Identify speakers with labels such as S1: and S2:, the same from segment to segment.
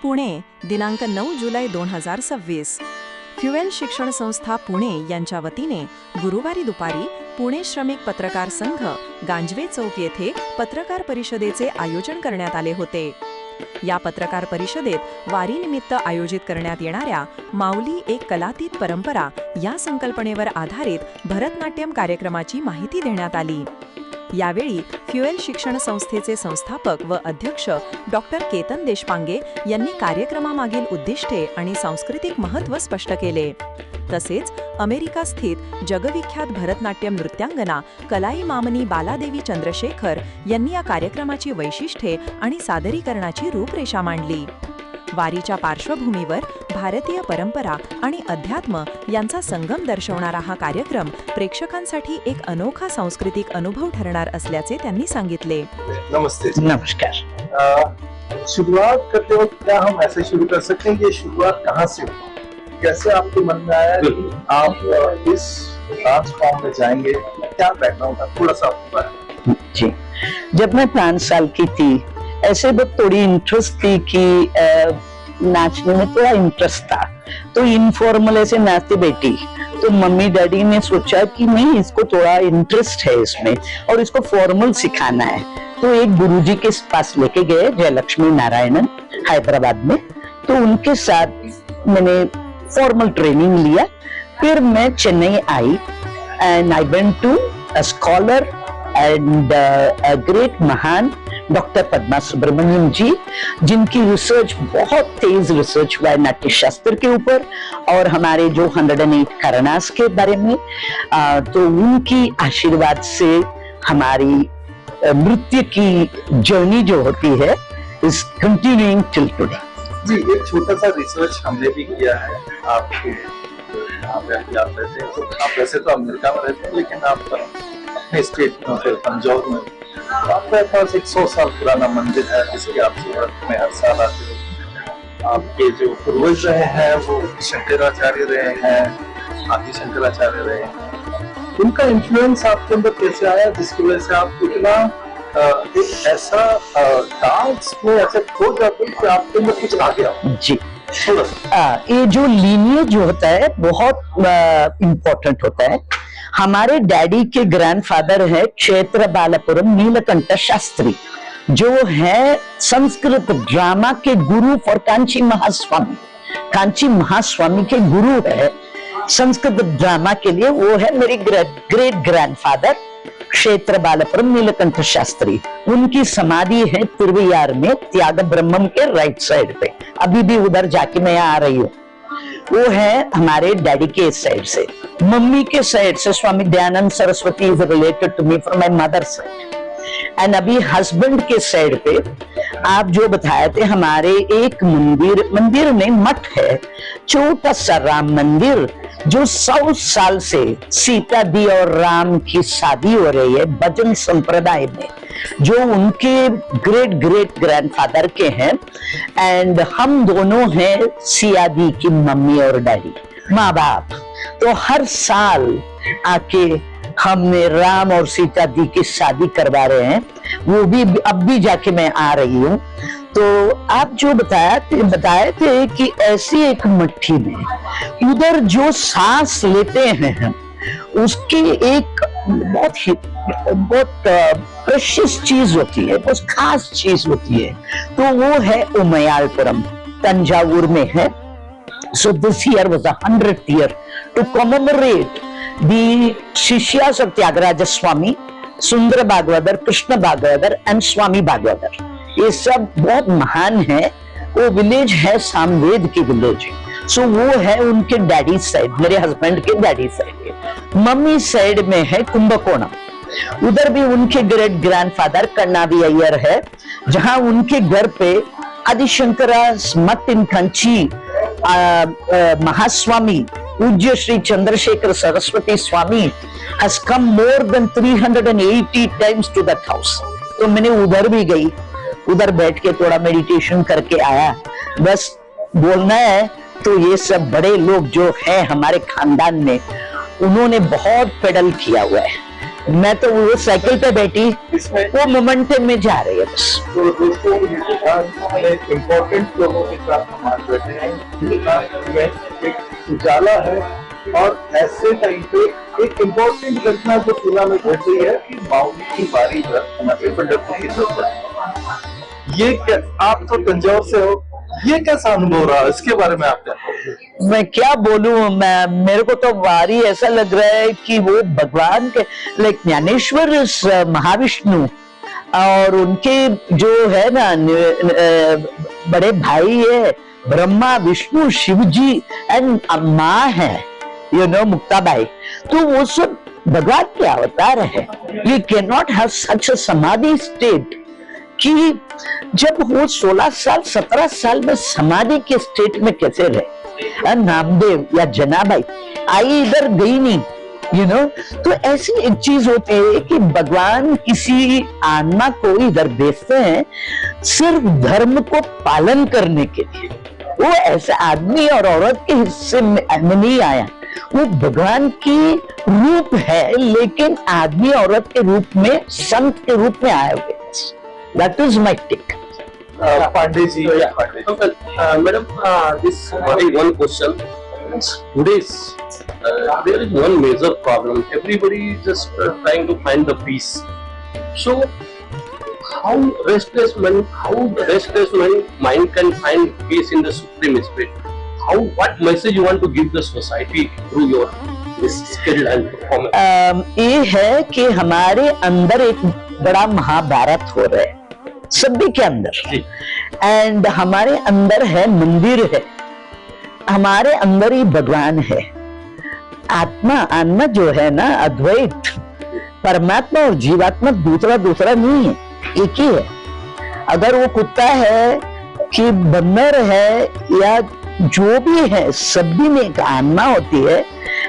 S1: पुणे दिनांक 9 जुलै 2026. फ्युएल शिक्षण संस्था पुणे यांच्या वतीने गुरुवारी दुपारी पुणे श्रमिक पत्रकार संघ गांजवे चौक येथे पत्रकार परिषदेचे आयोजन करण्यात आले होते. या पत्रकार परिषदेत वारीनिमित्त आयोजित करण्यात येणाऱ्या माऊली एक कलातीत परंपरा या संकल्पनेवर आधारित भरतनाट्यम कार्यक्रमाची माहिती देण्यात आली. यावेळी फ्युएल शिक्षण संस्थेचे संस्थापक व अध्यक्ष डॉक्टर केतन देशपांगे यांनी कार्यक्रमामागील उद्दिष्टे आणि सांस्कृतिक महत्त्व स्पष्ट केले. तसेच अमेरिका स्थित जगविख्यात भरतनाट्यम नृत्यांगना कलाई मामनी बालादेवी चंद्रशेखर यांनी या कार्यक्रमाची वैशिष्ट्ये आणि सादरीकरणाची रूपरेषा मांडली. वारीच्या पार्श्वभूमीवर भारतीय परंपरा आणि अध्यात्म यांचा संगम दर्शवणारा हा कार्यक्रम प्रेक्षकांसाठी एक अनोखा सांस्कृतिक अनुभव ठरणार असल्याचे त्यांनी सांगितले.
S2: नमस्ते.
S3: नमस्कार.
S2: शुरुआत करते वक्त क्या हम ऐसे शुरू कर सकते हैं कि ये शुरुआत कहाँ से हुई? कैसे आपके मन में आया कि आप इस डांस फॉर्म में जाएंगे? क्या बैकग्राउंड था, थोड़ा सा आपको बताएं.
S3: जी, जब मैं 5 साल की थी, ऐसे बहुत थोड़ी इंटरेस्ट थी कि नाचने में थोड़ा इंटरेस्ट था, तो इनफॉर्मल ऐसे नाचती बैठी. तो मम्मी डैडी ने सोचा कि नहीं, इसको थोड़ा इंटरेस्ट है इसमें और इसको फॉर्मल सिखाना है. तो एक गुरुजी के पास लेके गए, जयलक्ष्मी नारायणन, हैदराबाद में. तो उनके साथ मैंने फॉर्मल ट्रेनिंग लिया. फिर मैं चेन्नई आई and I went to a scholar and a great महान डॉक्टर पद्मा सुब्रमण्यम जी, जिनकी रिसर्च बहुत तेज रिसर्च हुआ है नाट्य शास्त्र के ऊपर और हमारे जो 108 करणास के बारे में. तो उनकी आशीर्वाद से हमारी नृत्य की जर्नी जो होती है इज कंटिन्यूइंग टिल टुडे.
S2: जी, एक छोटा सा रिसर्च हमने भी किया है. आपको आप रहते हैं, तो आप वैसे तो अमेरिका में रहते हैं, लेकिन आप अपने स्टेट में पंजाब में आपके पास एक 100 साल पुराना मंदिर है जिसकी आप सूरत में हर साल आते हो. आपके जो पूर्वज रहे हैं वो शंकराचार्य रहे हैं, आदि शंकराचार्य रहे हैं. उनका इन्फ्लुएंस आपके अंदर कैसे आया जिसकी वजह से आप इतना एक ऐसा डांस में ऐसे खो जाते कि आपके अंदर कुछ आ गया?
S3: जी, ये जो लीनियज जो होता है बहुत इम्पोर्टेंट होता है. हमारे डैडी के ग्रैंडफादर है क्षेत्र बालापुरम नीलकंठ शास्त्री, जो है संस्कृत ड्रामा के गुरु फॉर कांची महास्वामी. कांची महास्वामी के गुरु है संस्कृत ड्रामा के लिए. वो है मेरे ग्रेट ग्रैंडफादर क्षेत्र बालापुरम नीलकंठ शास्त्री. उनकी समाधि है तिरुवैयार में त्याग ब्रह्मम के राइट साइड पे. अभी भी उधर जाके मैं आ रही हूँ. वो है हमारे डैडी के साइड से. मम्मी के साइड से Swami Dayanand Saraswati is related to me from my mother side. And अभी हस्बैंड के साइड पे आप जो बताए थे, हमारे एक मंदिर में मठ है, छोटा सा राम मंदिर, जो 100 साल से सीता दी और राम की शादी हो रही है भजन संप्रदाय में, जो उनके ग्रेट ग्रैंडफादर के हैं. एंड हम दोनों हैं सिया दी की मम्मी और डैडी, माँ बाप. तो हर साल आके हमने राम और सीता दी की शादी करवा रहे हैं. वो भी अब भी जाके मैं आ रही हूँ. तो आप जो बताए थे कि ऐसी एक मट्ठी में उधर जो सांस लेते हैं उसकी एक बहुत प्रेशियस चीज होती है, बहुत खास चीज होती है. तो वो है उमयालपुरम, तंजावुर में है. So this year was 100th year to commemorate the Shishyas of Tyagaraja Swami, सुंदर भागवतर, कृष्ण भागवतर एंड स्वामी भागवतर. ये सब बहुत महान है. वो विलेज है सामवेद की विलेज. सो वो है उनके डैडी साइड, मेरे हस्बैंड के डैडी साइड. मम्मी साइड में है कुंभकोणम. उधर भी उनके ग्रेट ग्रैंडफादर कन्नावी अय्यर है, जहां उनके घर पे आदिशंकरा मठ इन कंची महास्वामी पूज्य Shri Chandrashekhar Saraswati Swami has come more than 380 times to that house. तो मैंने उधर भी गई, उधर बैठ के थोड़ा मेडिटेशन करके आया. बस बोलना है तो ये सब बड़े लोग जो हैं हमारे खानदान में, उन्होंने बहुत पेडल किया हुआ है. मैं तो वो साइकिल पे बैठी,
S2: इसमें
S3: वो मोमेंटम में जा रही है बस।
S2: तो दोस्तों इम्पोर्टेंट लोगों के साथ हम आज बैठे हैं, एक उजाला है और ऐसे टाइम पे एक इम्पोर्टेंट घटना जो पूरा में घट रही है कि माउली की बारी पर पंडितों की तरफ। ये क्या, आप तो तंजौर से हो, ये कैसा अनुभव रहा, इसके बारे में आप क्या कहोगे?
S3: मैं क्या बोलूं, मैं मेरे को तो वारी ऐसा लग रहा है कि वो भगवान के लाइक ज्ञानेश्वर महाविष्णु और उनके जो है ना बड़े भाई है ब्रह्मा विष्णु शिव जी एंड माँ है मुक्ताबाई, तो वो सब भगवान के अवतार है। You can not have such a samadhi state कि जब वो 16 साल 17 साल में समाधि के स्टेट में कैसे रहे। नामदेव या जनाबाई आई इधर गई नहीं, तो ऐसी एक चीज होती है कि भगवान किसी आत्मा को इधर भेजते हैं सिर्फ धर्म को पालन करने के लिए। वो ऐसे आदमी और औरत के हिस्से में नहीं आया, वो भगवान की रूप है लेकिन आदमी औरत के रूप में संत के रूप में आए हुए। That is my take.
S2: Pandey ji,
S4: Madam, this one question. Today's there is one major problem. Everybody is just trying to find the peace. So, how the restless mind can find peace in the supreme spirit? What message you want to give the society through your this skill and performance?
S3: ये है कि हमारे अंदर एक बड़ा महाभारत हो रहा है सभी के अंदर, एंड हमारे अंदर है मंदिर है, हमारे अंदर ही भगवान है। आत्मा जो है ना अद्वैत, परमात्मा और जीवात्मा दूसरा नहीं है, एक ही है। अगर वो कुत्ता है कि बंदर है या जो भी है, सभी में एक आत्मा होती है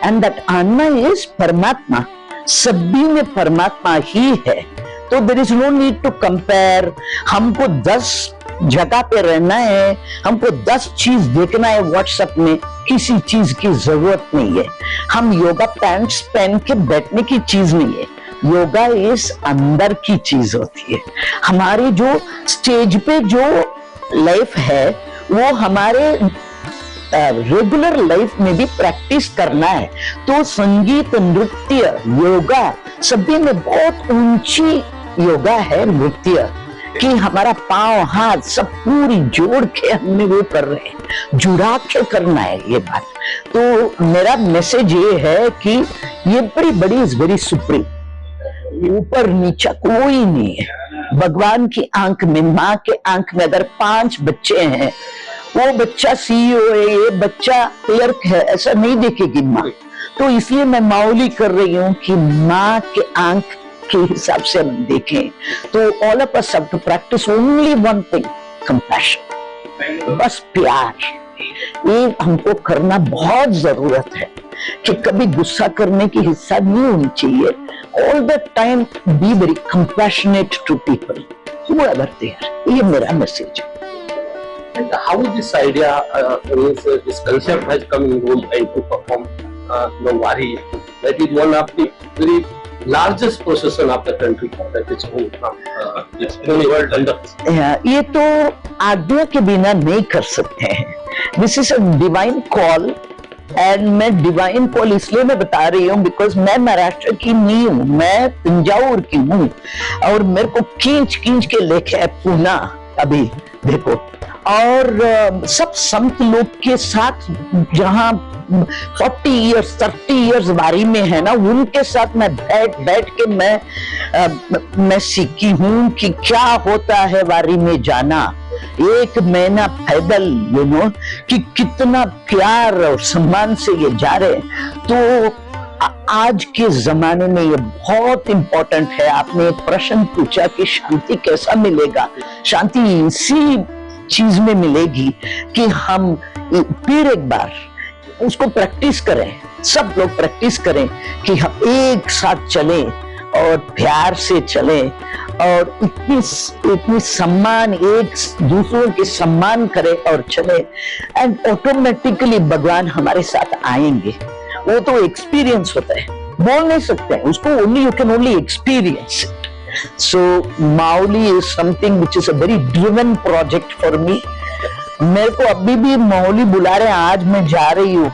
S3: एंड दैट आत्मा इज परमात्मा, सभी में परमात्मा ही है। तो there is no need to compare. हमको 10 जगह पे रहना है, हमको 10 चीज देखना है व्हाट्सएप में, किसी चीज की जरूरत नहीं है। हम योगा पैंट्स पहन के बैठने की चीज नहीं है, योगा इस अंदर की चीज होती है। हमारी जो स्टेज पे जो लाइफ है वो हमारे रेगुलर लाइफ में भी प्रैक्टिस करना है। तो संगीत, नृत्य, योगा सभी में बहुत ऊंची योगा है नृत्य कि हमारा पांव हाथ सब पूरी जोड़ के हमने वो कर रहे हैं, जुड़ा के करना है ये बात। तो मेरा मैसेज ये है कि ये बड़ी बड़ी इज वेरी सुप्रीम, ऊपर नीचा कोई नहीं है। भगवान की आंख में, माँ के आंख में अगर 5 बच्चे हैं, वो बच्चा सीईओ है, ये बच्चा क्लर्क है, ऐसा नहीं देखेगी माँ। तो इसलिए मैं माउली कर रही हूँ कि माँ के आंख के हिसाब से हम देखें। तो all of us have to practise only one thing, compassion, बस प्यार। ये हमको करना बहुत जरूरत है कि कभी गुस्सा करने की हिस्सा नहीं होनी चाहिए। All the time be very compassionate to people whoever they are. ये मेरा मैसेज है।
S4: And how this idea, this concept has come in role and to perform the Wari? That is one of the very largest procession of the country that is going from its own world under.
S3: ये तो आज्ञा के बिना नहीं कर सकते हैं। This is a divine call, and मैं डिवाइन कॉल इसलिए मैं बता रही हूँ बिकॉज मैं महाराष्ट्र की नहीं हूँ, मैं तंजावुर की हूँ और मेरे को खींच के लेके है पूना अभी देखो। और सब संत लोग के साथ जहाँ 40 इयर्स 30 इयर्स वारी में है ना, उनके साथ मैं बैठ के मैं सीखी हूँ कि क्या होता है वारी में जाना। 1 महीना पैदल कि कितना प्यार और सम्मान से ये जा रहे हैं। तो आज के जमाने में ये बहुत इंपॉर्टेंट है। आपने एक प्रश्न पूछा कि शांति कैसा मिलेगा। शांति इसी चीज में मिलेगी कि हम फिर एक बार उसको प्रैक्टिस करें, सब लोग प्रैक्टिस करें कि हम एक साथ चलें और प्यार से चलें और इतनी सम्मान, एक दूसरों के सम्मान करें और चलें, एंड ऑटोमेटिकली भगवान हमारे साथ आएंगे। वो तो एक्सपीरियंस होता है। बोल नहीं सकते हैं उसको, only you can only experience it. So Mauli is something which is a very driven project for me. मेरे को अभी भी माउली बुला रहे हैं, आज मैं जा रही हूँ.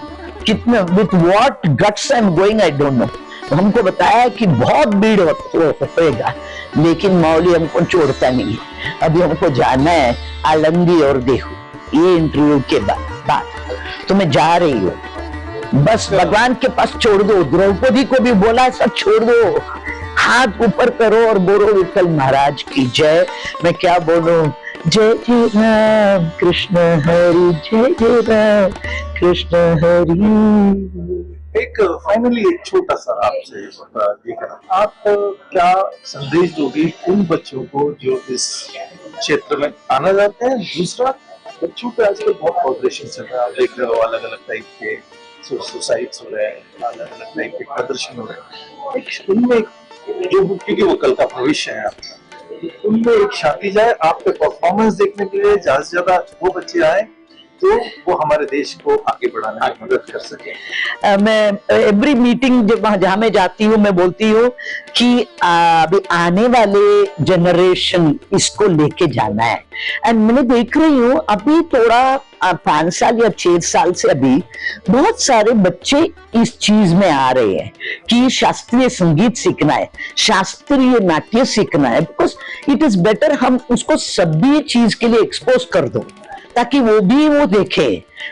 S3: कितने with what guts I am going I don't know. हमको बताया कि बहुत भीड़ होएगा, लेकिन माउली हमको छोड़ता नहीं है. अभी हमको जाना है आलमगी और देहू, ये इंटरव्यू के बाद तो मैं जा रही हूँ. बस भगवान के पास छोड़ दो. द्रौपदी को भी बोला सब छोड़ दो, हाथ ऊपर करो और बोलो विठल महाराज की जय. मैं क्या बोलूं, जय जय राम कृष्ण हरि, जय जय राम कृष्ण हरि.
S2: एक फाइनली एक छोटा सा आपसे देखना, आप क्या संदेश दोगे उन बच्चों को जो इस क्षेत्र में आना चाहते हैं? दूसरा, बच्चों पे आजकल बहुत कॉपरेशन चल रहा है, आप देख रहे हो अलग अलग टाइप के सुसाइड्स हो रहे हैं, अलग अलग टाइप के प्रदर्शन हो रहे हैं. एक उनमें जो, क्योंकि वो कल का भविष्य है आपका, उनमें एक शांति जाए, आपके परफॉर्मेंस देखने के लिए ज्यादा से ज्यादा वो बच्चे आए तो वो हमारे देश को आगे बढ़ाने में मदद कर सके.
S3: मैं एवरी मीटिंग जब जहां मैं जाती हूँ मैं बोलती हूँ कि अभी आने वाले जनरेशन इसको लेके जाना है. एंड मैंने देख रही हूँ अभी थोड़ा 5 साल या 6 साल से अभी बहुत सारे बच्चे इस चीज में आ रहे हैं कि शास्त्रीय संगीत सीखना है, शास्त्रीय नाट्य सीखना है. बिकॉज इट इज बेटर हम उसको सभी चीज के लिए एक्सपोज कर दो ताकि वो देखे,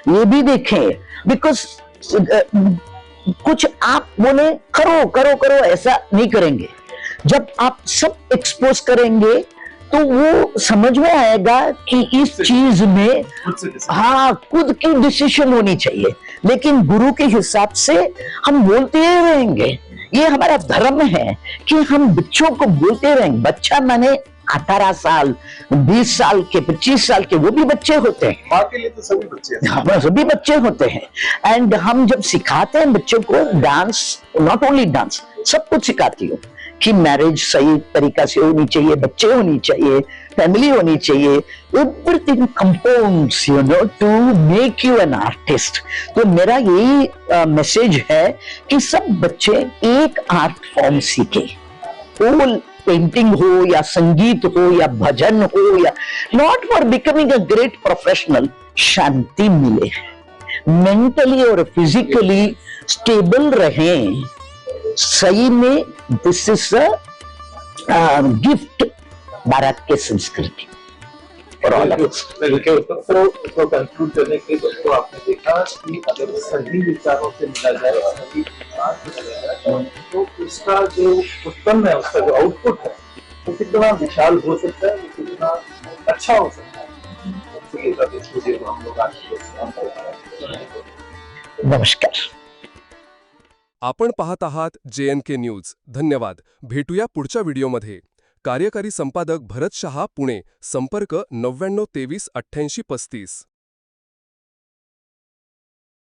S3: ये भी देखे. बिकॉज कुछ आप बोले करो करो करो ऐसा नहीं करेंगे. जब आप सब एक्सपोज करेंगे तो वो समझ में आएगा कि इस चीज में हाँ खुद की डिसीजन होनी चाहिए. लेकिन गुरु के हिसाब से हम बोलते ही रहेंगे, ये हमारा धर्म है कि हम बच्चों को बोलते रहेंगे. बच्चा माने 18 साल 20 साल के 25 साल के वो भी बच्चे होते हैं.
S2: माँ के लिए तो सभी बच्चे हैं.
S3: हाँ, सभी बच्चे होते हैं. एंड हम जब सिखाते हैं बच्चों को डांस, नॉट ओनली डांस, सब कुछ सिखाती हूँ कि मैरिज सही तरीका से होनी चाहिए, बच्चे होनी चाहिए, फैमिली होनी चाहिए. Everything compounds you know to make you an artist. तो मेरा यही मैसेज है कि सब बच्चे एक आर्ट फॉर्म सीखे. वो पेंटिंग हो या संगीत हो या भजन हो, या not for becoming a great professional, शांति मिले, मेंटली और फिजिकली स्टेबल रहें. सही में this is a gift Bharat के संस्कृति फॉर ऑल ऑफ अस.
S2: तो कंक्लूड करने के लिए दोस्तों, आपने देखा कि अगर सही विचारों से मिला जाए, सही विचार से मिला जाए, तो उसका जो उत्पन्न है, उसका जो आउटपुट है, वो कितना विशाल हो सकता है, वो कितना अच्छा हो सकता है. हम लोग आज
S3: नमस्कार.
S5: आपण पाहत आहात JNK न्यूज. धन्यवाद. भेटूया पुढच्या व्हिडिओमध्ये. कार्यकारी संपादक भरत शहा, पुणे. संपर्क 99 23 88 35.